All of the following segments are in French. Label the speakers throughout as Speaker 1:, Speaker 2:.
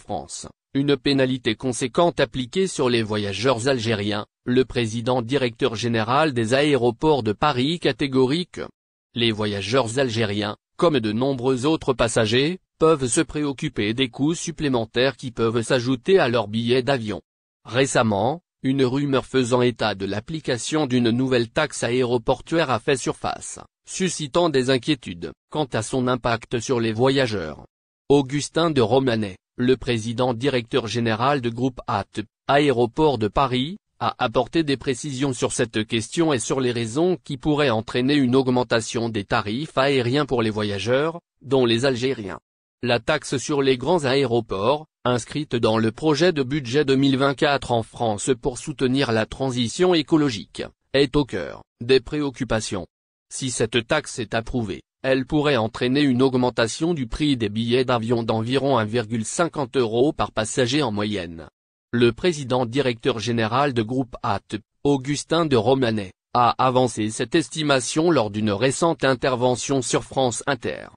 Speaker 1: France, une pénalité conséquente appliquée sur les voyageurs algériens, le président directeur général des aéroports de Paris catégorique. Les voyageurs algériens, comme de nombreux autres passagers, peuvent se préoccuper des coûts supplémentaires qui peuvent s'ajouter à leur billet d'avion. Récemment, une rumeur faisant état de l'application d'une nouvelle taxe aéroportuaire a fait surface, suscitant des inquiétudes quant à son impact sur les voyageurs. Augustin de Romanet, le président directeur général de Groupe ATP, Aéroports de Paris, a apporté des précisions sur cette question et sur les raisons qui pourraient entraîner une augmentation des tarifs aériens pour les voyageurs, dont les Algériens. La taxe sur les grands aéroports, inscrite dans le projet de budget 2024 en France pour soutenir la transition écologique, est au cœur des préoccupations. Si cette taxe est approuvée, elle pourrait entraîner une augmentation du prix des billets d'avion d'environ 1,50 € par passager en moyenne. Le président directeur général de Groupe ATP, Augustin de Romanet, a avancé cette estimation lors d'une récente intervention sur France Inter.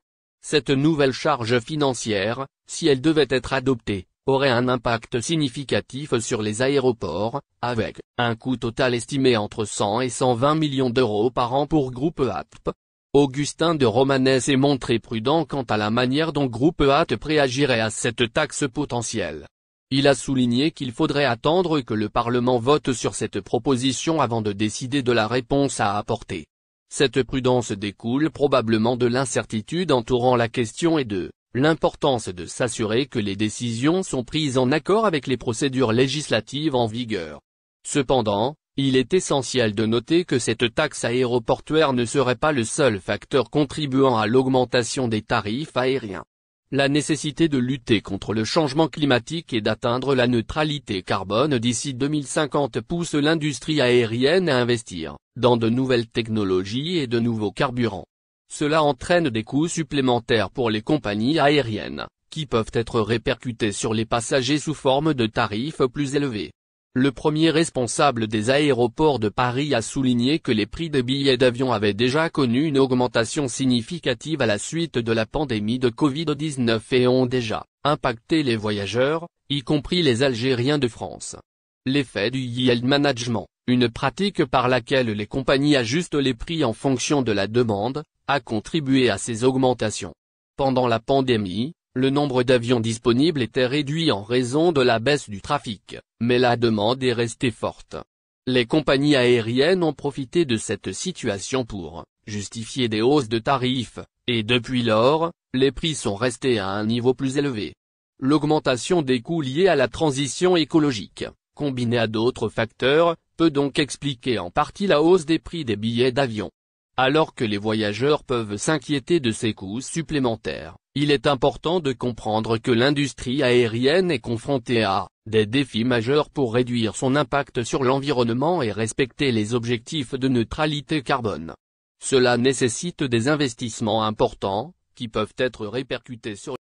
Speaker 1: Cette nouvelle charge financière, si elle devait être adoptée, aurait un impact significatif sur les aéroports, avec un coût total estimé entre 100 et 120 millions d'euros par an pour Groupe ATP. Augustin de Romanet s'est montré prudent quant à la manière dont Groupe ATP réagirait à cette taxe potentielle. Il a souligné qu'il faudrait attendre que le Parlement vote sur cette proposition avant de décider de la réponse à apporter. Cette prudence découle probablement de l'incertitude entourant la question et de l'importance de s'assurer que les décisions sont prises en accord avec les procédures législatives en vigueur. Cependant, il est essentiel de noter que cette taxe aéroportuaire ne serait pas le seul facteur contribuant à l'augmentation des tarifs aériens. La nécessité de lutter contre le changement climatique et d'atteindre la neutralité carbone d'ici 2050 pousse l'industrie aérienne à investir dans de nouvelles technologies et de nouveaux carburants. Cela entraîne des coûts supplémentaires pour les compagnies aériennes, qui peuvent être répercutés sur les passagers sous forme de tarifs plus élevés. Le premier responsable des aéroports de Paris a souligné que les prix des billets d'avion avaient déjà connu une augmentation significative à la suite de la pandémie de Covid-19 et ont déjà impacté les voyageurs, y compris les Algériens de France. L'effet du yield management, une pratique par laquelle les compagnies ajustent les prix en fonction de la demande, a contribué à ces augmentations. Pendant la pandémie, le nombre d'avions disponibles était réduit en raison de la baisse du trafic, mais la demande est restée forte. Les compagnies aériennes ont profité de cette situation pour justifier des hausses de tarifs, et depuis lors, les prix sont restés à un niveau plus élevé. L'augmentation des coûts liés à la transition écologique, combinée à d'autres facteurs, peut donc expliquer en partie la hausse des prix des billets d'avion. Alors que les voyageurs peuvent s'inquiéter de ces coûts supplémentaires, il est important de comprendre que l'industrie aérienne est confrontée à des défis majeurs pour réduire son impact sur l'environnement et respecter les objectifs de neutralité carbone. Cela nécessite des investissements importants, qui peuvent être répercutés sur